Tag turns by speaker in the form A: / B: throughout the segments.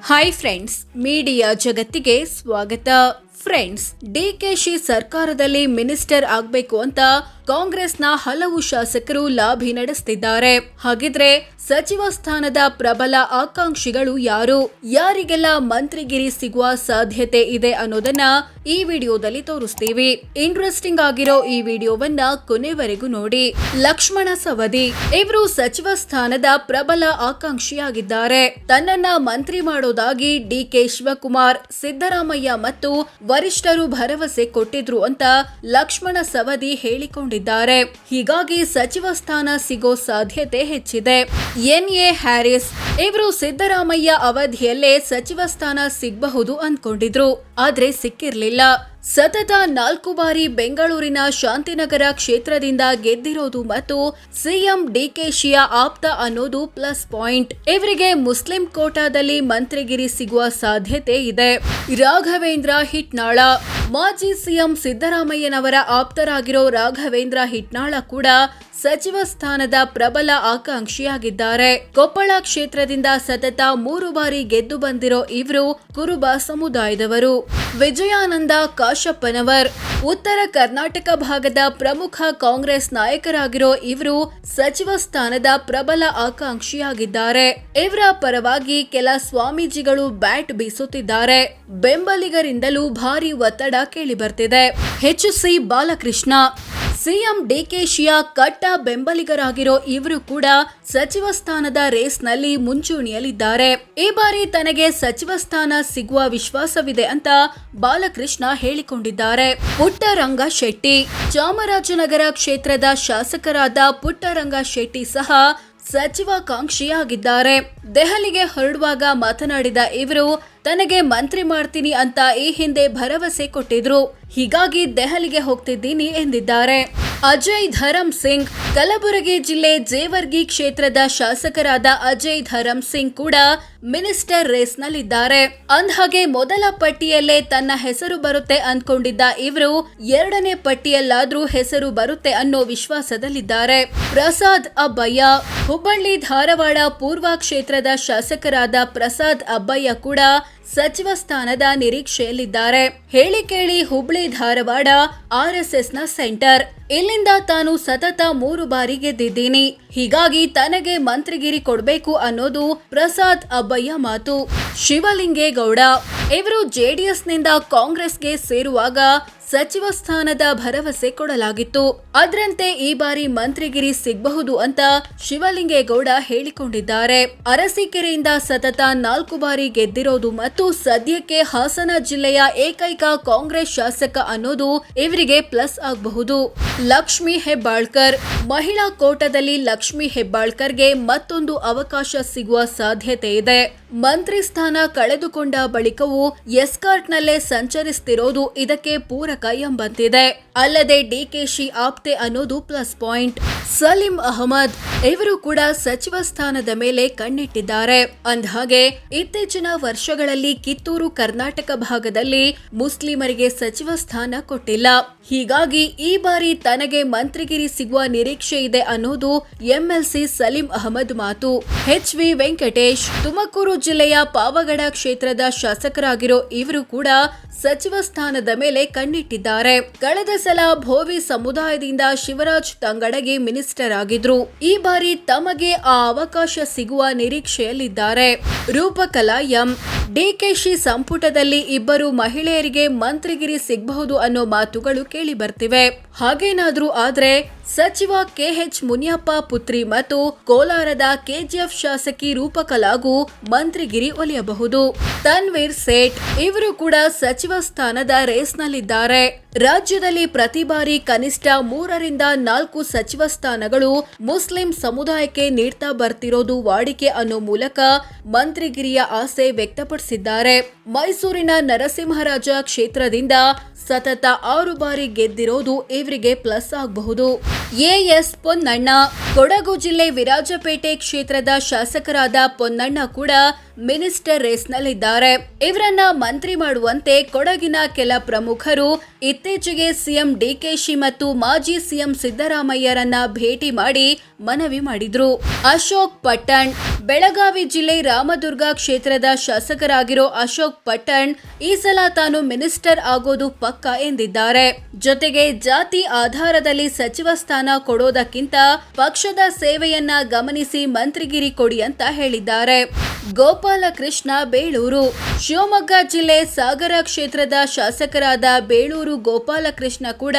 A: Hi friends, media ಜಗತ್ತಿಗೆ ಸ್ವಾಗತ. Friends, DKShi ಸರ್ಕಾರದಲ್ಲಿ ಮಿನಿಸ್ಟರ್ ಆಗಬೇಕು ಅಂತ ಕಾಂಗ್ರೆಸ್ನ ಹಲವು ಶಾಸಕರು ಲಾಬಿ ನಡೆಸುತ್ತಿದ್ದಾರೆ. ಹಾಗಿದ್ರೆ ಸಚಿವ ಸ್ಥಾನದ ಪ್ರಬಲ ಆಕಾಂಕ್ಷಿಗಳು ಯಾರು, ಯಾರಿಗೆಲ್ಲ ಮಂತ್ರಿಗಿರಿ ಸಿಗುವ ಸಾಧ್ಯತೆ ಇದೆ ಅನ್ನೋದನ್ನ ಈ ವಿಡಿಯೋದಲ್ಲಿ ತೋರಿಸ್ತೀವಿ. ಇಂಟ್ರೆಸ್ಟಿಂಗ್ ಆಗಿರೋ ಈ ವಿಡಿಯೋವನ್ನ ಕೊನೆವರೆಗೂ ನೋಡಿ. ಲಕ್ಷ್ಮಣ ಸವದಿ ಇವರು ಸಚಿವ ಸ್ಥಾನದ ಪ್ರಬಲ ಆಕಾಂಕ್ಷಿಯಾಗಿದ್ದಾರೆ. ತನ್ನನ್ನ ಮಂತ್ರಿ ಮಾಡೋದಾಗಿ ಡಿಕೆ ಶಿವಕುಮಾರ್, ಸಿದ್ದರಾಮಯ್ಯ ಮತ್ತು ವರಿಷ್ಠರು ಭರವಸೆ ಕೊಟ್ಟಿದ್ರು ಅಂತ ಲಕ್ಷ್ಮಣ ಸವದಿ ಹೇಳಿಕೊಂಡಿದ್ದಾರೆ. ಹೀಗಾಗಿ ಸಚಿವ ಸ್ಥಾನ ಸಿಗೋ ಸಾಧ್ಯತೆ ಹೆಚ್ಚಿದೆ. ಎನ್.ಎ. ಹ್ಯಾರಿಸ್ ಇವರು ಸಿದ್ದರಾಮಯ್ಯ ಅವಧಿಯಲ್ಲೇ ಸಚಿವ ಸ್ಥಾನ ಸಿಗಬಹುದು ಅಂದ್ಕೊಂಡಿದ್ರು, ಆದ್ರೆ ಸಿಕ್ಕಿರ್ಲಿಲ್ಲ. ಸತತ 4 ಬಾರಿ ಬೆಂಗಳೂರಿನ ಶಾಂತಿನಗರ ಕ್ಷೇತ್ರದಿಂದ ಗೆದ್ದಿರೋದು ಮತ್ತು ಸಿಎಂ ಡಿಕೆಶಿಯ ಆಪ್ತ ಅನ್ನೋದು ಪ್ಲಸ್ ಪಾಯಿಂಟ್. ಇವರಿಗೆ ಮುಸ್ಲಿಂ ಕೋಟಾದಲ್ಲಿ ಮಂತ್ರಿಗಿರಿ ಸಿಗುವ ಸಾಧ್ಯತೆ ಇದೆ. ರಾಘವೇಂದ್ರ ಹಿಟ್ನಾಳ ಮಾಜಿ ಸಿಎಂ ಸಿದ್ದರಾಮಯ್ಯನವರ ಆಪ್ತರಾಗಿರೋ ರಾಘವೇಂದ್ರ ಹಿಟ್ನಾಳ ಕೂಡ ಸಚಿವ ಸ್ಥಾನದ ಪ್ರಬಲ ಆಕಾಂಕ್ಷಿಯಾಗಿದ್ದಾರೆ. ಕೊಪ್ಪಳ ಕ್ಷೇತ್ರದಿಂದ ಸತತ 3 ಬಾರಿ ಗೆದ್ದು ಬಂದಿರೋ ಇವರು ಕುರುಬ ಸಮುದಾಯದವರು. ವಿಜಯಾನಂದ ಕಾಶಪ್ಪನವರ್ ಉತ್ತರ ಕರ್ನಾಟಕ ಭಾಗದ ಪ್ರಮುಖ ಕಾಂಗ್ರೆಸ್ ನಾಯಕರಾಗಿರೋ ಇವರು ಸಚಿವ ಸ್ಥಾನದ ಪ್ರಬಲ ಆಕಾಂಕ್ಷಿಯಾಗಿದ್ದಾರೆ. ಇವರ ಪರವಾಗಿ ಕೆಲ ಸ್ವಾಮೀಜಿಗಳು ಬ್ಯಾಟ್ ಬೀಸುತ್ತಿದ್ದಾರೆ. ಬೆಂಬಲಿಗರಿಂದಲೂ ಭಾರಿ ಒತ್ತಡ ಕೇಳಿಬರ್ತಿದೆ. ಎಚ್.ಸಿ. ಬಾಲಕೃಷ್ಣ ಸಿಎಂ ಡಿಕೆಶಿಯ ಕಟ್ಟ ಬೆಂಬಲಿಗರಾಗಿರೋ ಇವರು ಕೂಡ ಸಚಿವ ಸ್ಥಾನದ ರೇಸ್ನಲ್ಲಿ ಮುಂಚೂಣಿಯಲ್ಲಿದ್ದಾರೆ. ಈ ಬಾರಿ ತನಗೆ ಸಚಿವ ಸ್ಥಾನ ಸಿಗುವ ವಿಶ್ವಾಸವಿದೆ ಅಂತ ಬಾಲಕೃಷ್ಣ ಹೇಳಿಕೊಂಡಿದ್ದಾರೆ. ಪುಟ್ಟರಂಗ ಶೆಟ್ಟಿ ಚಾಮರಾಜನಗರ ಕ್ಷೇತ್ರದ ಶಾಸಕರಾದ ಪುಟ್ಟರಂಗ ಶೆಟ್ಟಿ ಸಹ ಸಚಿವಾಕಾಂಕ್ಷಿಯಾಗಿದ್ದಾರೆ. ದೆಹಲಿಗೆ ಹೊರಡುವಾಗ ಮಾತನಾಡಿದ ಇವರು ತನಗೆ ಮಂತ್ರಿ ಮಾಡ್ತೀನಿ ಅಂತ ಈ ಹಿಂದೆ ಭರವಸೆ ಕೊಟ್ಟಿದ್ರು, ಹೀಗಾಗಿ ದೆಹಲಿಗೆ ಹೋಗ್ತಿದ್ದೀನಿ ಎಂದಿದ್ದಾರೆ. ಅಜಯ್ ಧರಂ ಸಿಂಗ್ ಕಲಬುರಗಿ ಜಿಲ್ಲೆ ಜೇವರ್ಗಿ ಕ್ಷೇತ್ರದ ಶಾಸಕರಾದ ಅಜಯ್ ಧರಂ ಸಿಂಗ್ ಕೂಡ ಮಿನಿಸ್ಟರ್ ರೇಸ್ನಲ್ಲಿದ್ದಾರೆ. ಅಂದ್ಹಾಗೆ ಮೊದಲ ಪಟ್ಟಿಯಲ್ಲೇ ತನ್ನ ಹೆಸರು ಬರುತ್ತೆ ಅಂದ್ಕೊಂಡಿದ್ದ ಇವರು 2ನೇ ಪಟ್ಟಿಯಲ್ಲಾದ್ರೂ ಹೆಸರು ಬರುತ್ತೆ ಅನ್ನೋ ವಿಶ್ವಾಸದಲ್ಲಿದ್ದಾರೆ. ಪ್ರಸಾದ್ ಅಬ್ಬಯ್ಯ ಹುಬ್ಬಳ್ಳಿ ಧಾರವಾಡ ಪೂರ್ವ ಕ್ಷೇತ್ರದ ಶಾಸಕರಾದ ಪ್ರಸಾದ್ ಅಬ್ಬಯ್ಯ ಕೂಡ ಸಚಿವ ಸ್ಥಾನದ ನಿರೀಕ್ಷೆಯಲ್ಲಿದ್ದಾರೆ. ಹೇಳಿ ಕೇಳಿ ಹುಬ್ಳಿ ಧಾರವಾಡ RSSನ ಸೆಂಟರ್. ಇಲ್ಲಿಂದ ತಾನು ಸತತ 3 ಬಾರಿ ಗೆದ್ದಿದ್ದೀನಿ, ಹೀಗಾಗಿ ತನಗೆ ಮಂತ್ರಿಗಿರಿ ಕೊಡಬೇಕು ಅನ್ನೋದು ಪ್ರಸಾದ್ ಅಬ್ಬಯ್ಯ ಮಾತು. ಶಿವಲಿಂಗೇಗೌಡ ಇವರು JDSನಿಂದ ಕಾಂಗ್ರೆಸ್ಗೆ ಸೇರುವಾಗ ಸಚಿವ ಸ್ಥಾನದ ಭರವಸೆ ಕೊಡಲಾಗಿತ್ತು. ಅದರಂತೆ ಈ ಬಾರಿ ಮಂತ್ರಿಗಿರಿ ಸಿಗಬಹುದು ಅಂತ ಶಿವಲಿಂಗೇಗೌಡ ಹೇಳಿಕೊಂಡಿದ್ದಾರೆ. ಅರಸೀಕೆರೆಯಿಂದ ಸತತ 4 ಬಾರಿ ಗೆದ್ದಿರೋದು ಮತ್ತು ಸದ್ಯಕ್ಕೆ ಹಾಸನ ಜಿಲ್ಲೆಯ ಏಕೈಕ ಕಾಂಗ್ರೆಸ್ ಶಾಸಕ ಅನ್ನೋದು ಇವರಿಗೆ ಪ್ಲಸ್ ಆಗಬಹುದು. ಲಕ್ಷ್ಮಿ ಹೆಬ್ಬಾಳ್ಕರ್ ಮಹಿಳಾ ಕೋಟಾದಲ್ಲಿ ಲಕ್ಷ್ಮಿ ಹೆಬ್ಬಾಳ್ಕರ್ಗೆ ಮತ್ತೊಂದು ಅವಕಾಶ ಸಿಗುವ ಸಾಧ್ಯತೆ ಇದೆ. ಮಂತ್ರಿ ಸ್ಥಾನ ಕಳೆದುಕೊಂಡ ಬಳಿಕವೂ ಎಸ್ಕಾರ್ಟ್ನಲ್ಲೇ ಸಂಚರಿಸುತ್ತಿರೋದು ಇದಕ್ಕೆ ಪೂರಕ ಎಂಬಂತಿದೆ. ಅಲ್ಲದೆ ಡಿಕೆಶಿ ಆಪ್ತೆ ಅನ್ನೋದು ಪ್ಲಸ್ ಪಾಯಿಂಟ್. ಸಲೀಂ ಅಹಮದ್ ಇವರು ಕೂಡ ಸಚಿವ ಸ್ಥಾನದ ಮೇಲೆ ಕಣ್ಣಿಟ್ಟಿದ್ದಾರೆ. ಅಂದಹಾಗೆ ಇತ್ತೀಚಿನ ವರ್ಷಗಳಲ್ಲಿ ಕಿತ್ತೂರು ಕರ್ನಾಟಕ ಭಾಗದಲ್ಲಿ ಮುಸ್ಲಿಮರಿಗೆ ಸಚಿವ ಸ್ಥಾನ ಕೊಟ್ಟಿಲ್ಲ, ಹೀಗಾಗಿ ಈ ಬಾರಿ ತನಗೆ ಮಂತ್ರಿಗಿರಿ ಸಿಗುವ ನಿರೀಕ್ಷೆ ಇದೆ ಅನ್ನೋದು MLC ಸಲೀಂ ಅಹಮದ್ ಮಾತು. H.V. ವೆಂಕಟೇಶ್ ತುಮಕೂರು ಜಿಲ್ಲೆಯ ಪಾವಗಡ ಕ್ಷೇತ್ರದ ಶಾಸಕರಾಗಿರೋ ಇವರು ಕೂಡ ಸಚಿವ ಸ್ಥಾನದ ಮೇಲೆ ಕಣ್ಣಿಟ್ಟಿದ್ದಾರೆ. ಕಳೆದ ಸಲ ಭೋವಿ ಸಮುದಾಯದಿಂದ ಶಿವರಾಜ್ ತಂಗಡಗಿ ಮಿನಿಸ್ಟರ್ ಆಗಿದ್ರು. ಈ ಬಾರಿ ತಮಗೆ ಆ ಅವಕಾಶ ಸಿಗುವ ನಿರೀಕ್ಷೆಯಲ್ಲಿದ್ದಾರೆ. ರೂಪಕಲಾ ಎಂ ಡಿಕೆಶಿ ಸಂಪುಟದಲ್ಲಿ 2 ಮಹಿಳೆಯರಿಗೆ ಮಂತ್ರಿಗಿರಿ ಸಿಗಬಹುದು ಅನ್ನೋ ಮಾತುಗಳು ಕೇಳಿ ಬರ್ತಿವೆ. ಹಾಗೇನಾದ್ರೂ ಆದ್ರೆ ಸಚಿವ KH ಮುನಿಯಪ್ಪ ಪುತ್ರಿ ಮತ್ತು ಕೋಲಾರದ KGF ಶಾಸಕಿ ರೂಪಕಲಾಗೂ ಮಂತ್ರಿಗಿರಿ ಒಲಿಯಬಹುದು. ತನ್ವೀರ್ ಸೇಠ್ ಇವರು ಕೂಡ ಸಚಿವ ಸ್ಥಾನದ ರೇಸ್ನಲ್ಲಿದ್ದಾರೆ. ರಾಜ್ಯದಲ್ಲಿ ಪ್ರತಿ ಬಾರಿ ಕನಿಷ್ಠ 3 ರಿಂದ 4 ಸಚಿವ ಸ್ಥಾನಗಳು ಮುಸ್ಲಿಂ ಸಮುದಾಯಕ್ಕೆ ನೀಡ್ತಾ ಬರ್ತಿರೋದು ವಾಡಿಕೆ ಅನ್ನೋ ಮೂಲಕ ಮಂತ್ರಿಗಿರಿಯ ಆಸೆ ವ್ಯಕ್ತಪಡಿಸಿದ್ದಾರೆ. ಮೈಸೂರಿನ ನರಸಿಂಹರಾಜ ಕ್ಷೇತ್ರದಿಂದ ಸತತ 6 ಬಾರಿ ಗೆದ್ದಿರೋದು ಇವರಿಗೆ ಪ್ಲಸ್ ಆಗಬಹುದು. ಎಎಸ್ ಪೊನ್ನಣ್ಣ ಕೊಡಗು ಜಿಲ್ಲೆ ವಿರಾಜಪೇಟೆ ಕ್ಷೇತ್ರದ ಶಾಸಕರಾದ ಪೊನ್ನಣ್ಣ ಕೂಡ ಮಿನಿಸ್ಟರ್ ರೇಸ್ನಲ್ಲಿದ್ದಾರೆ. ಇವರನ್ನ ಮಂತ್ರಿ ಮಾಡುವಂತೆ ಕೊಡಗಿನ ಕೆಲ ಪ್ರಮುಖರು ಇತ್ತೀಚೆಗೆ ಸಿಎಂ ಡಿಕೆಶಿ ಮತ್ತು ಮಾಜಿ ಸಿಎಂ ಸಿದ್ದರಾಮಯ್ಯರನ್ನ ಭೇಟಿ ಮಾಡಿ ಮನವಿ ಮಾಡಿದ್ರು. ಅಶೋಕ್ ಪಟ್ಟಣ್ ಬೆಳಗಾವಿ ಜಿಲ್ಲೆ ರಾಮದುರ್ಗ ಕ್ಷೇತ್ರದ ಶಾಸಕರಾಗಿರೋ ಅಶೋಕ್ ಪಟ್ಟಣ್ ಈ ಸಲ ತಾನು ಮಿನಿಸ್ಟರ್ ಆಗೋದು ಪಕ್ಕ ಎಂದಿದ್ದಾರೆ. ಜೊತೆಗೆ ಜಾತಿ ಆಧಾರದಲ್ಲಿ ಸಚಿವ ಸ್ಥಾನ ಕೊಡೋದಕ್ಕಿಂತ ಪಕ್ಷದ ಸೇವೆಯನ್ನ ಗಮನಿಸಿ ಮಂತ್ರಿಗಿರಿ ಕೊಡಿ ಅಂತ ಹೇಳಿದ್ದಾರೆ. ಗೋಪಾಲಕೃಷ್ಣ ಬೇಳೂರು ಶಿವಮೊಗ್ಗ ಜಿಲ್ಲೆ ಸಾಗರ ಕ್ಷೇತ್ರದ ಶಾಸಕರಾದ ಬೇಳೂರು ಗೋಪಾಲಕೃಷ್ಣ ಕೂಡ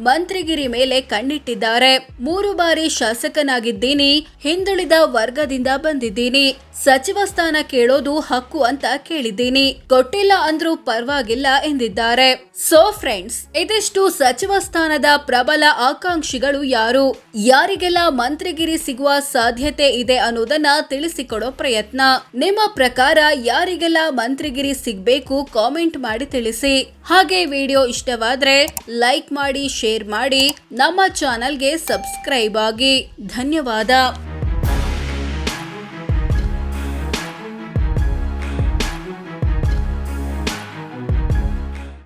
A: ಮಂತ್ರಿಗಿರಿ ಮೇಲೆ ಕಣ್ಣಿಟ್ಟಿದ್ದಾರೆ. 3 ಬಾರಿ ಶಾಸಕನಾಗಿದ್ದೀನಿ, ಹಿಂದುಳಿದ ವರ್ಗದಿಂದ ಬಂದಿದ್ದೀನಿ, ಸಚಿವ ಸ್ಥಾನ ಕೇಳೋದು ಹಕ್ಕು ಅಂತ ಕೇಳಿದ್ದೀನಿ, ಕೊಟ್ಟಿಲ್ಲ ಅಂದ್ರೂ ಪರವಾಗಿಲ್ಲ ಎಂದಿದ್ದಾರೆ. ಸೋ ಫ್ರೆಂಡ್ಸ್, ಇದಿಷ್ಟು ಸಚಿವ ಸ್ಥಾನದ ಪ್ರಬಲ ಆಕಾಂಕ್ಷಿಗಳು ಯಾರು, ಯಾರಿಗೆಲ್ಲ ಮಂತ್ರಿಗಿರಿ ಸಿಗುವ ಸಾಧ್ಯತೆ ಇದೆ ಅನ್ನೋದನ್ನ ತಿಳಿಸಿಕೊಡೋ ಪ್ರಯತ್ನ. ನಿಮ್ಮ ಪ್ರಕಾರ ಯಾರಿಗೆಲ್ಲ ಮಂತ್ರಿಗಿರಿ ಸಿಗ್ಬೇಕು ಕಾಮೆಂಟ್ ಮಾಡಿ ತಿಳಿಸಿ. ಹಾಗೆ ವಿಡಿಯೋ ಇಷ್ಟವಾದ್ರೆ ಲೈಕ್ ಮಾಡಿ, ಶೇರ್ ಮಾಡಿ, ನಮ್ಮ ಚಾನೆಲ್ಗೆ ಸಬ್ಸ್ಕ್ರೈಬ್ ಆಗಿ. ಧನ್ಯವಾದ.